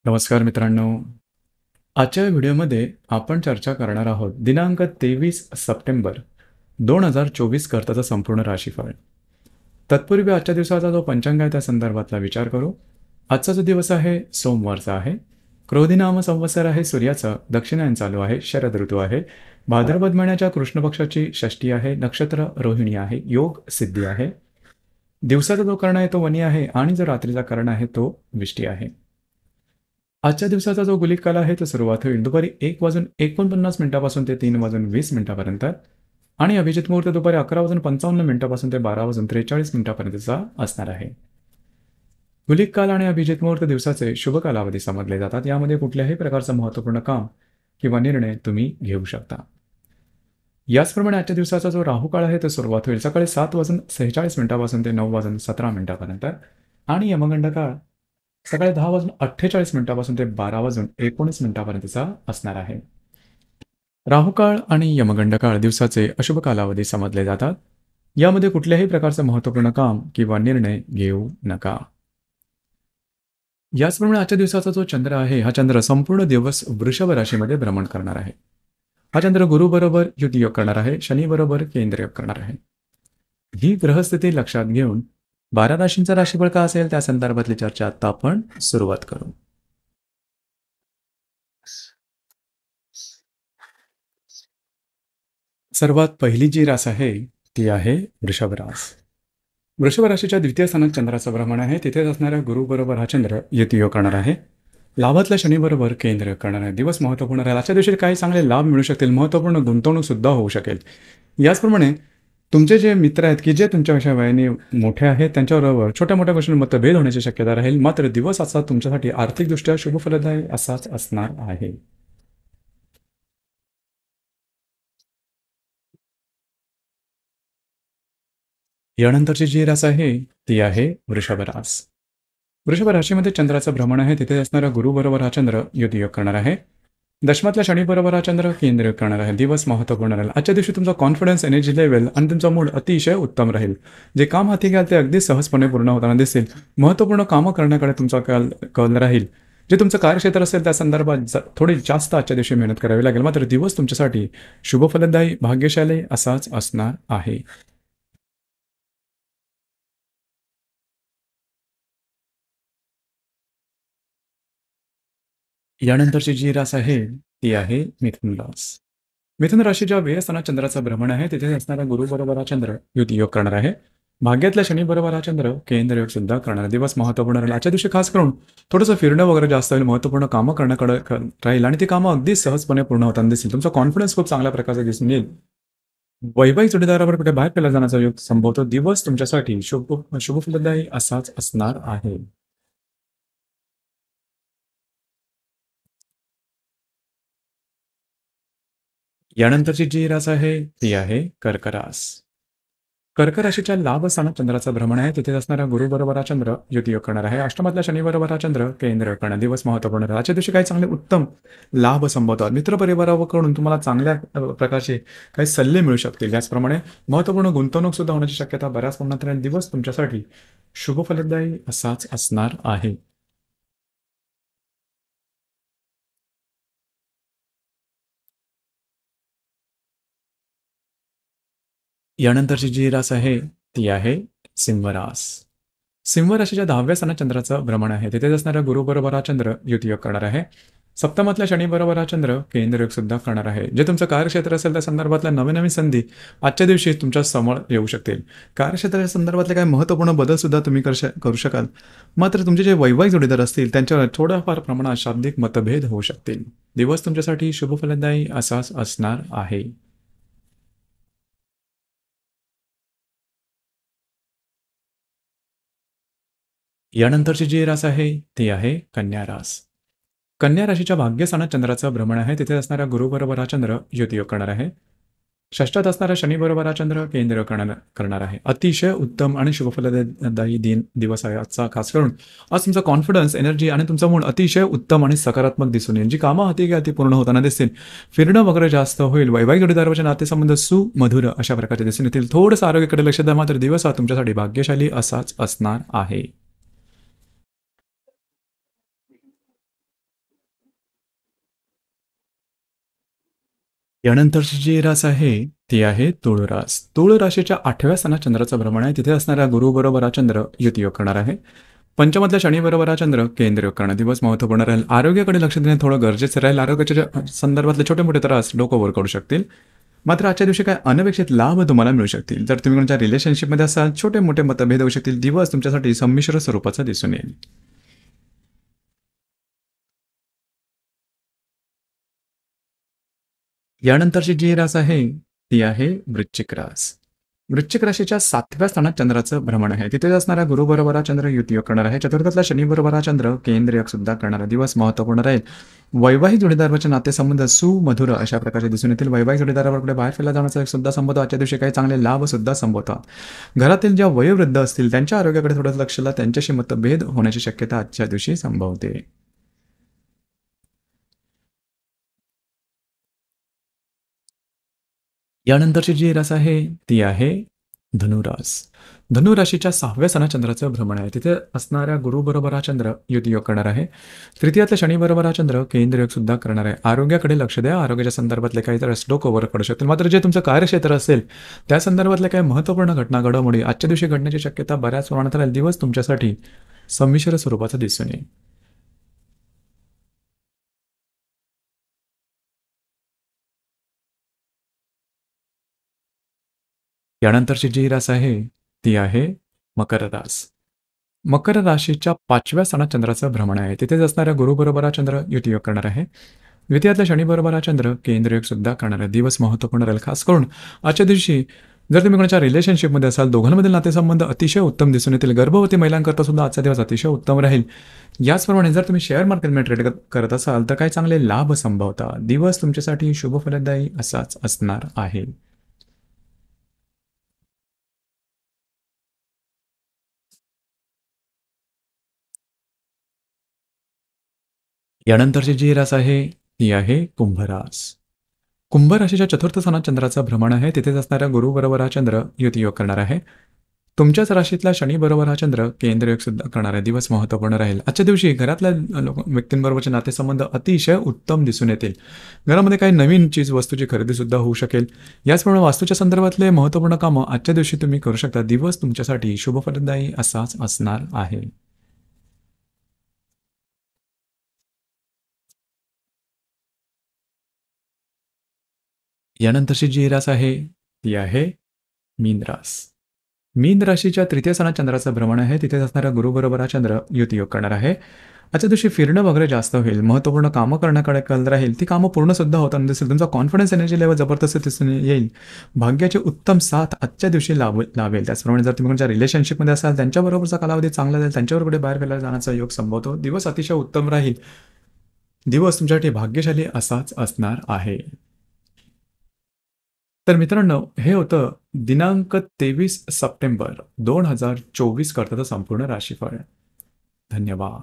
नमस्कार मित्रांनो. आजच्या व्हिडिओमध्ये आपण चर्चा करणार आहोत दिनांक 23 सप्टेंबर 2024 करताचा संपूर्ण राशीफळ. तत्पूर्वी आजच्या दिवसाचा जो पंचांग आहे त्या संदर्भातला विचार करू. आजचा जो दिवस आहे सोमवारचा आहे. क्रोधी नाम संवत्सर आहे, सूर्याचं दक्षिणायन चालू आहे, शरद ऋतू आहे, भाद्रपद महिन्याच्या कृष्ण पक्षाची षष्टी आहे, नक्षत्र रोहिणी आहे, योग सिद्धी आहे. दिवसाचा जो कर्ण आहे तो वनी आहे आणि जो रात्रीचा कर्ण आहे तो विष्टी आहे. आजच्या दिवसाचा जो गुलिक काल आहे तो सुरुवात होईल दुपारी 1:49 ते 3:20 आणि अभिजित मुहूर्त दुपारी 11:55 ते 12:43 असणार आहे. गुलिक काल आणि अभिजित मुहूर्त दिवसाचे शुभ कालावधी समजले जातात. यामध्ये कुठल्याही प्रकारचं महत्त्वपूर्ण काम किंवा निर्णय तुम्ही घेऊ शकता. याचप्रमाणे आजच्या दिवसाचा जो राहू काळ आहे तो सुरुवात होईल सकाळी 7:46 ते 9:17 आणि यमगंड काळ सकाळी 10:48 ते 12:19 असणार आहे. राहुकाळ आणि यमगंड काळ दिवसाचे अशुभ कालावधी समजले जातात. यामध्ये कुठल्याही प्रकारचं महत्त्वपूर्ण काम किंवा निर्णय घेऊ नका. याचप्रमाणे आजच्या दिवसाचा जो चंद्र आहे हा चंद्र संपूर्ण दिवस वृषभ राशीमध्ये भ्रमण करणार आहे. हा चंद्र गुरु बरोबर युती योग करणार आहे, शनी बरोबर केंद्र योग करणार आहे. ही ग्रहस्थिती लक्षात घेऊन 12 राशींचा राशीफळ का असेल त्या संदर्भातली चर्चा आता आपण सुरुवात करू. सर्वात पहिली जी रास आहे ती आहे वृषभ रास. वृषभ राशीच्या द्वितीय स्थानात चंद्राचं भ्रमण आहे. तिथेच असणाऱ्या गुरु बरोबर हा चंद्र युती योग करणार आहे. लाभातल्या शनी बरोबर केंद्र योग करणार आहे. दिवस महत्त्वपूर्ण राहील. आजच्या दिवशी काही चांगले लाभ मिळू शकतील, महत्त्वपूर्ण गुंतवणूक सुद्धा होऊ शकेल. याचप्रमाणे तुमचे जे मित्र आहेत की जे तुमच्यापेक्षा वयाने मोठे आहेत त्यांच्याबरोबर छोट्या मोठ्या गोष्टींवर मतभेद होण्याची शक्यता राहील. मात्र दिवस असा तुमच्यासाठी आर्थिकदृष्ट्या शुभफलदायी असाच असणार आहे. यानंतरची जी रास आहे ती आहे वृषभ रास. वृषभ राशीमध्ये चंद्राचं भ्रमण आहे. तिथे असणारा गुरु बरोबर हा चंद्र युती योग करणार आहे. दशमातल्या शनी बरोबर हा चंद्र केंद्र योग करणार आहे. दिवस महत्त्वपूर्ण राहील. आजच्या दिवशी तुमचा कॉन्फिडन्स, एनर्जी लेवल आणि तुमचा मूड अतिशय उत्तम राहील. जे काम हाती घ्याल ते अगदी सहजपणे पूर्ण होताना दिसेल. महत्त्वपूर्ण कामं करण्याकडे तुमचा कल राहील. जे तुमचं कार्यक्षेत्र असेल त्या संदर्भात थोडी जास्त आजच्या दिवशी मेहनत करावी लागेल. मात्र दिवस तुमच्यासाठी शुभफलदायी, भाग्यशाली असाच असणार आहे. यानंतरची जी रास आहे ती आहे मिथुन रास. मिथुन राशीच्या व्ययस्थानात चंद्राचं भ्रमण आहे. तिथे असणारा गुरु बरोबर हा चंद्र युती योग करणार आहे. भाग्यातल्या शनी बरोबर हा चंद्र केंद्र योग सुद्धा करणार आहे. दिवस महत्त्वपूर्ण राहील. आजच्या दिवशी खास करून थोडंसं फिरणं वगैरे जास्त होईल. महत्त्वपूर्ण कामं करण्याकडे राहील आणि ती कामं अगदी सहजपणे पूर्ण होताना दिसेल. तुमचा कॉन्फिडन्स खूप चांगल्या प्रकारचा दिसून येईल. वैवाहिक जोडीदारावर कुठे बाहेर फिरायला जाण्याचा योग संभवतो. दिवस तुमच्यासाठी शुभफलदायी असाच असणार आहे. यानंतरची जी रास आहे ती आहे कर्क रास. कर्क राशीच्या लाभ स्थानात चंद्राचं भ्रमण आहे. तिथे असणारा गुरु बरोबर हा चंद्र युती योग करणार आहे. अष्टमातल्या शनी बरोबर हा चंद्र केंद्र योग करणार. दिवस महत्त्वपूर्ण राहील. आजच्या दिवशी काही चांगले उत्तम लाभ संभवतात. मित्रपरिवाराकडून तुम्हाला चांगल्या प्रकारचे काही सल्ले मिळू शकतील. याचप्रमाणे महत्त्वपूर्ण गुंतवणूक सुद्धा होण्याची शक्यता बऱ्याच प्रमाणात राहील. दिवस तुमच्यासाठी शुभफलदायी असाच असणार आहे. यानंतरची जी रास आहे ती आहे सिंह रास. सिंह राशीच्या 10व्या स्थानात चंद्राचं भ्रमण आहे. तिथेच असणाऱ्या गुरु बरोबर हा चंद्र युती योग करणार आहे. सप्तमातल्या शनी बरोबर हा चंद्र केंद्र योग सुद्धा करणार आहे. जे तुमचं कार्यक्षेत्र असेल त्या संदर्भातल्या नवीन नवीन संधी आजच्या दिवशी तुमच्या समोर येऊ शकतील. कार्यक्षेत्राच्या संदर्भातले काही महत्त्वपूर्ण बदल सुद्धा तुम्ही करू शकाल. मात्र तुमचे जे वैवाहिक जोडीदार असतील त्यांच्यावर थोड्याफार प्रमाणात शाब्दिक मतभेद होऊ शकतील. दिवस तुमच्यासाठी शुभफलदायी असाच असणार आहे. यानंतरची जी रास आहे ती आहे कन्या रास. कन्या राशीच्या भाग्यस्थानात चंद्राचं भ्रमण आहे. तिथे असणाऱ्या गुरु बरोबर हा चंद्र युती योग करणार आहे. षष्ठात असणाऱ्या शनी बरोबर हा चंद्र केंद्र योग करणार आहे. अतिशय उत्तम आणि शुभफलदायी दिवस आहे आजचा. खास करून आज तुमचा कॉन्फिडन्स, एनर्जी आणि तुमचा मूड अतिशय उत्तम आणि सकारात्मक दिसून येईल. जी कामं हाती घ्या ती पूर्ण होताना दिसतील. फिरणं वगैरे जास्त होईल. वैवाहिक जोडीदाराचे नातेसंबंध सुमधुर अशा प्रकारे दिसून येतील. थोडंसं आरोग्याकडे लक्ष द्या. मात्र दिवस हा तुमच्यासाठी भाग्यशाली असाच असणार आहे. यानंतरची जी रास आहे ती आहे तुळ रास. तुळ राशीच्या 8व्या स्थानात चंद्राचं भ्रमण आहे. तिथे असणारा गुरु बरोबर हा चंद्र युती योग करणार आहे. पंचमातल्या शनी बरोबर हा चंद्र केंद्र योग करणार. दिवस महत्त्वपूर्ण राहील. आरोग्याकडे लक्ष देणे थोडं गरजेचं राहील. आरोग्याच्या संदर्भातले छोटे मोठे त्रास डोकं वर करू शकतील. मात्र आजच्या दिवशी काय अनपेक्षित लाभ तुम्हाला मिळू शकतील. जर तुम्ही कोणत्या रिलेशनशिपमध्ये असाल छोटे मोठे मतभेद होऊ शकतील. दिवस तुमच्यासाठी संमिश्र स्वरूपाचा दिसून येईल. यानंतरची जी रास आहे ती आहे वृश्चिक रास. वृश्चिक राशीच्या 7व्या स्थानात चंद्राचं भ्रमण आहे. तिथे असणारा गुरु बरोबर हा चंद्र युती योग करणार आहे. चतुर्थातला शनी बरोबर हा चंद्र केंद्र योग सुद्धा करणारा. दिवस महत्त्वपूर्ण राहील. वैवाहिक जोडीदाराचे नातेसंबंध सुमधुर अशा प्रकारचे दिसून येतील. वैवाहिक जोडीदाराकडे बाहेर फिरला जाण्याचा सुद्धा संभवतो. आजच्या दिवशी काही चांगले लाभ सुद्धा संभवतात. घरातील ज्या वयोवृद्ध असतील त्यांच्या आरोग्याकडे थोडं लक्ष द्या. त्यांच्याशी मतभेद होण्याची शक्यता आजच्या दिवशी संभवते. यानंतरची जी रास आहे ती आहे धनुरास. धनुराशीच्या 6व्या स्थानात चंद्राचं भ्रमण आहे. तिथे असणाऱ्या गुरु बरोबर हा चंद्र युती योग करणार आहे. तृतीयातल्या शनी बरोबर हा चंद्र केंद्र योग सुद्धा करणार आहे. आरोग्याकडे लक्ष द्या. आरोग्याच्या संदर्भातले काही त्रास डोकं वर पडू शकतील. मात्र जे तुमचं कार्यक्षेत्र असेल त्या संदर्भातल्या काही महत्त्वपूर्ण घटना घडामोडी आजच्या दिवशी घडण्याची शक्यता बऱ्याच प्रमाणात राहील. दिवस तुमच्यासाठी संमिश्र स्वरूपाचा दिसून येईल. यानंतरची जी रास आहे ती आहे मकर रास. मकर राशीच्या 5व्या स्थानात चंद्राचं भ्रमण आहे. तिथेच असणाऱ्या गुरु बरोबर हा चंद्र युती योग करणार आहे. द्वितीयातल्या शनी बरोबर हा चंद्र केंद्र योग सुद्धा करणार आहे. दिवस महत्त्वपूर्ण राहील. खास करून आजच्या दिवशी जर तुम्ही कोणाच्या रिलेशनशिपमध्ये असाल दोघांमधील नातेसंबंध अतिशय उत्तम दिसून येतील. गर्भवती महिलांकरता सुद्धा आजचा दिवस अतिशय उत्तम राहील. याचप्रमाणे जर तुम्ही शेअर मार्केटमध्ये ट्रेड करत असाल तर काही चांगले लाभ संभवता. दिवस तुमच्यासाठी शुभ फलदायी असाच असणार आहे. यानंतरची जी रास आहे ती आहे कुंभरास. कुंभ राशीच्या चतुर्थ स्थानात चंद्राचं भ्रमण आहे. तिथेच असणाऱ्या गुरु बरोबर हा चंद्र युती योग करणार आहे. तुमच्याच राशीतला शनी बरोबर हा चंद्र केंद्र योग सुद्धा करणार आहे. दिवस महत्त्वपूर्ण राहील. आजच्या दिवशी घरातल्या व्यक्तींबरोबरचे नातेसंबंध अतिशय उत्तम दिसून येतील. घरामध्ये काही नवीन चीज वस्तूची खरेदी सुद्धा होऊ शकेल. याचप्रमाणे वास्तूच्या संदर्भातले महत्त्वपूर्ण कामं आजच्या दिवशी तुम्ही करू शकता. दिवस तुमच्यासाठी शुभफलदायी असाच असणार आहे. यानंतरची जी रास आहे ती आहे मीन रास. मीन राशीच्या तृतीय स्थानात चंद्राचं भ्रमण आहे. तिथेच असणाऱ्या गुरु बरोबर हा चंद्र युती योग करणार आहे. आजच्या दिवशी फिरणं वगैरे जास्त होईल. महत्त्वपूर्ण कामं करण्याकडे कल राहील. ती कामं पूर्ण सुद्धा होताना दिसेल. तुमचा कॉन्फिडन्स एनर्जी लेवल जबरदस्त दिसून येईल. भाग्याची उत्तम साथ आजच्या दिवशी लावेल. त्याचप्रमाणे जर तुम्ही कोणत्या रिलेशनशिपमध्ये असाल त्यांच्याबरोबरचा कालावधी चांगला जाईल. त्यांच्यावर कुठे बाहेर फिरायला जाण्याचा योग संभवतो. दिवस अतिशय उत्तम राहील. दिवस तुमच्यासाठी भाग्यशाली असाच असणार आहे. तर मित्रांनो, हे होतं दिनांक 23 सप्टेंबर 2024 करताचं संपूर्ण राशीफळ. धन्यवाद.